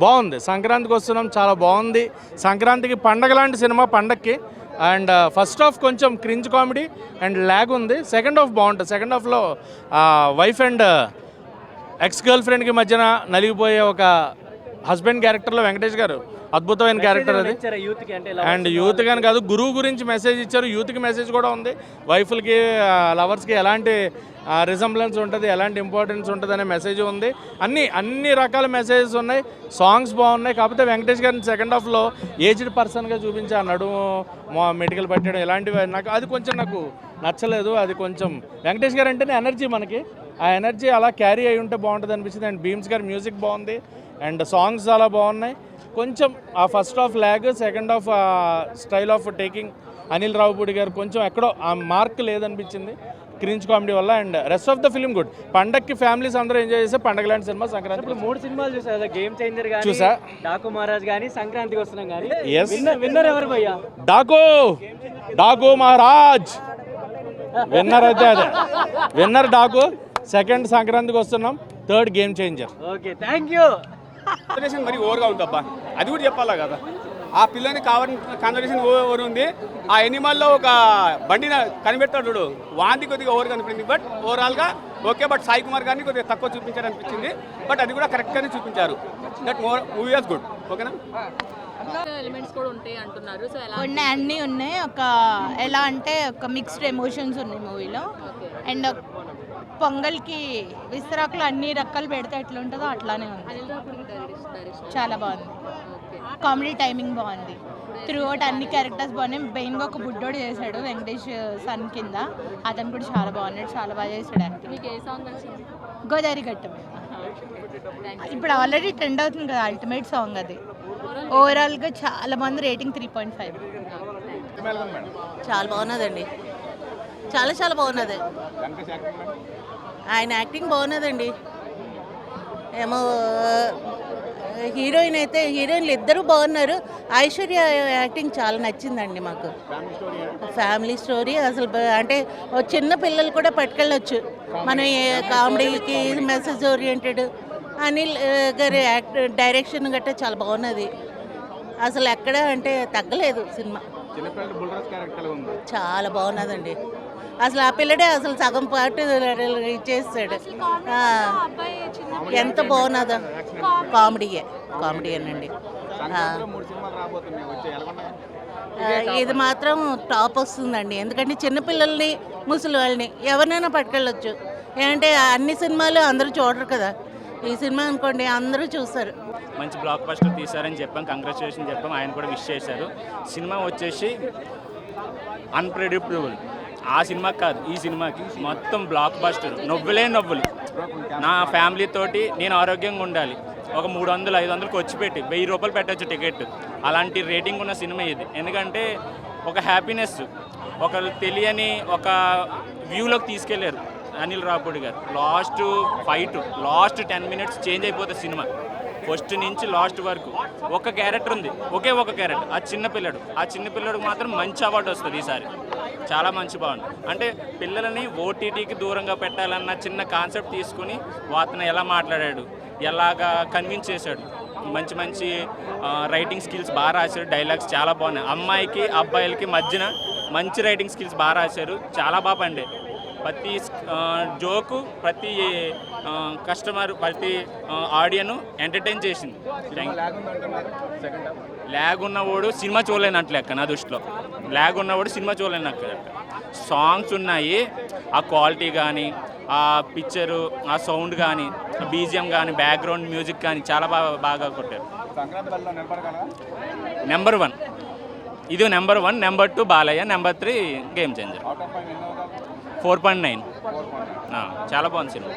బాగుంది. సంక్రాంతికి వస్తున్నాం, చాలా బాగుంది. సంక్రాంతికి పండగ లాంటి సినిమా పండగకి. అండ్ ఫస్ట్ హాఫ్ కొంచెం క్రింజ్ కామెడీ అండ్ ల్యాగ్ ఉంది. సెకండ్ హాఫ్ బాగుంటుంది. సెకండ్ హాఫ్లో వైఫ్ అండ్ ఎక్స్ గర్ల్ ఫ్రెండ్కి మధ్యన నలిగిపోయే ఒక హస్బెండ్ క్యారెక్టర్లో వెంకటేష్ గారు అద్భుతమైన క్యారెక్టర్ అది. అండ్ యూత్ కానీ కాదు, గురువు గురించి మెసేజ్ ఇచ్చారు. యూత్కి మెసేజ్ కూడా ఉంది. వైఫ్లకి లవర్స్కి ఎలాంటి రిజంబ్లెన్స్ ఉంటుంది, ఎలాంటి ఇంపార్టెన్స్ ఉంటుంది అనే మెసేజ్ ఉంది. అన్ని రకాల మెసేజెస్ ఉన్నాయి. సాంగ్స్ బాగున్నాయి. కాకపోతే వెంకటేష్ గారిని సెకండ్ హాఫ్లో ఏజ్డ్ పర్సన్గా చూపించి ఆ నడుము మెడికల్ పెట్టడం ఇలాంటివి నాకు కొంచెం నచ్చలేదు. అది కొంచెం వెంకటేష్ గారు అంటేనే ఎనర్జీ, మనకి ఆ ఎనర్జీ అలా క్యారీ అయి ఉంటే బాగుంటుంది అనిపించింది. అండ్ భీమ్స్ గారి మ్యూజిక్ బాగుంది అండ్ సాంగ్స్ చాలా బాగున్నాయి. కొంచెం ఆ first half lag, second half style of taking Anil Ravipudi గారు కొంచెం ఎక్కడో ఆ మార్క్ లేదనిపించింది క్రింజ్ కామెడీ వల్ల. And rest of the film good. పండగకి ఫ్యామిలీస్ అందరూ ఎంజాయ్ చేసే పండగ లాంటి సినిమా సంక్రాంతి. ఇప్పుడు 3 సినిమాలు చూసా, గేమ్ చేంజర్ గానీ, చూసా, డాకు మహారాజ్ గానీ, సంక్రాంతికి వస్తున్నాం గానీ. విన్నర్ ఎవరు భయ్యా? డాకు మహారాజ్ విన్నర్. అయితే అదే విన్నర్ డాకు. సెకండ్ సంక్రాంతికి వస్తున్నాం. Third game changer. Okay, thank you. Concentration మరి ఓవర్గా ఉందబ్బా, అది కూడా చెప్పాలా కదా. ఆ పిల్లని కాన్సన్ట్రేషన్ ఓవర్ ఉంది. ఆ ఎనిమల్లో ఒక బండిని కనిపెట్టాడు చూడు, వాంతి కొద్దిగా ఓవర్ కనిపించింది. బట్ ఓవరాల్గా ఓకే. బట్ సాయి కుమార్ గారిని కొద్దిగా తక్కువ చూపించారు అనిపించింది. బట్ అది కూడా కరెక్ట్గానే చూపించారు. That movie was good. ఓకేనా? ఎలిమెంట్స్ కూడా ఉంటాయి అంటున్నారు. సో ఎలా ఉన్నాయి? అన్నీ ఉన్నాయి. ఎలా అంటే ఒక మిక్స్డ్ ఎమోషన్స్ ఉన్నాయి మూవీలో. అండ్ పొంగల్కి విస్తరాకులు అన్ని రకాలు పెడితే ఎట్లా ఉంటుందో అట్లానే ఉంది. చాలా బాగుంది. కామెడీ టైమింగ్ బాగుంది. త్రూ అవుట్ అన్ని క్యారెక్టర్స్ బాగున్నాయి. మెయిన్గా ఒక బుడ్డోడు చేశాడు వెంకటేష్ సన్ కింద, అతను కూడా చాలా బాగున్నాడు. చాలా బాగా చేశాడు. మీకు ఏ సాంగ్ నచ్చింది? గోదావరి గట్టం. ఇప్పుడు ఆల్రెడీ ట్రెండ్ అవుతుంది కదా, అల్టిమేట్ సాంగ్ అది. ఓవరాల్గా చాలా మంది రేటింగ్ 3.5. చాలా బాగున్నదండి. చాలా బాగున్నది. ఆయన యాక్టింగ్ బాగున్నదండి. ఏమో హీరోయిన్లు ఇద్దరు బాగున్నారు. ఐశ్వర్య యాక్టింగ్ చాలా నచ్చిందండి మాకు. ఫ్యామిలీ స్టోరీ అసలు అంటే చిన్న పిల్లలు కూడా పట్టుకెళ్ళొచ్చు. మనం కామెడీకి మెసేజ్ ఓరియంటెడ్. అనిల్ గారి డైరెక్షన్ గట్టా చాలా బాగున్నది. అసలు ఎక్కడ అంటే తగ్గలేదు సినిమా. చాలా బాగున్నదండి. అసలు ఆ పిల్లడే అసలు సగం పాటు ఇచ్చేస్తాడు. ఎంత బాగున్నదో. కామెడీయేనండి. ఇది మాత్రం టాప్ వస్తుందండి. ఎందుకంటే చిన్నపిల్లల్ని, ముసలి వాళ్ళని ఎవరినైనా పట్టుకెళ్ళొచ్చు. ఏంటంటే అన్ని సినిమాలు అందరూ చూడరు కదా. ఈ సినిమా అనుకోండి అందరూ చూస్తారు. మంచి బ్లాక్ బస్టర్ తీశారని చెప్పాం. కంగ్రాచులేషన్ చెప్పాం. ఆయన కూడా విష్ చేశారు. సినిమా వచ్చేసి అన్ప్రెడిక్టబుల్. ఆ సినిమాకి కాదు, ఈ సినిమాకి మొత్తం బ్లాక్ బస్టర్. నవ్వులే నవ్వులు. నా ఫ్యామిలీ తోటి నేను ఆరోగ్యంగా ఉండాలి. ఒక 300-500కి వచ్చి పెట్టి 1000 రూపాయలు పెట్టచ్చు టికెట్. అలాంటి రేటింగ్ ఉన్న సినిమా ఇది. ఎందుకంటే ఒక హ్యాపీనెస్, ఒక తెలియని ఒక వ్యూలోకి తీసుకెళ్లారు అనిల్ రావుపూడి గారు. లాస్ట్ 10 minutes చేంజ్ అయిపోతుంది సినిమా. ఫస్ట్ నుంచి లాస్ట్ వరకు ఒక క్యారెక్టర్ ఉంది, ఒకే ఒక క్యారెక్టర్. ఆ చిన్నపిల్లడికి మాత్రం మంచి అవార్డు వస్తుంది ఈసారి. చాలా మంచి బాగుంది. అంటే పిల్లలని ఓటీటీకి దూరంగా పెట్టాలన్న చిన్న కాన్సెప్ట్ తీసుకుని అతను ఎలా మాట్లాడాడు, ఎలాగా కన్విన్స్ చేశాడు. మంచి రైటింగ్ స్కిల్స్ బాగా రాశారు. డైలాగ్స్ చాలా బాగున్నాయి. అమ్మాయికి అబ్బాయిలకి మధ్యన మంచి రైటింగ్ స్కిల్స్ బాగా రాశారు. చాలా బాగా పండే. ప్రతి జోకు, ప్రతి కస్టమర్, ప్రతి ఆడియన్ ఎంటర్టైన్ చేసింది. ల్యాగ్ ఉన్నవాడు సినిమా చూడలేనట్లు లెక్క నా దృష్టిలో. ల్యాగ్ ఉన్నవాడు సినిమా చూడలేనట్లు లెక్క. సాంగ్స్ ఉన్నాయి. ఆ క్వాలిటీ కానీ, ఆ పిక్చరు, ఆ సౌండ్ కానీ, బీజిఎం కానీ, బ్యాక్గ్రౌండ్ మ్యూజిక్ కానీ చాలా బాగా కొట్టారు. నెంబర్ 1 ఇది. Number 1. Number 2 Balayya. Number 3 game changer. 4.9. చాలా బాగుంది సినిమా.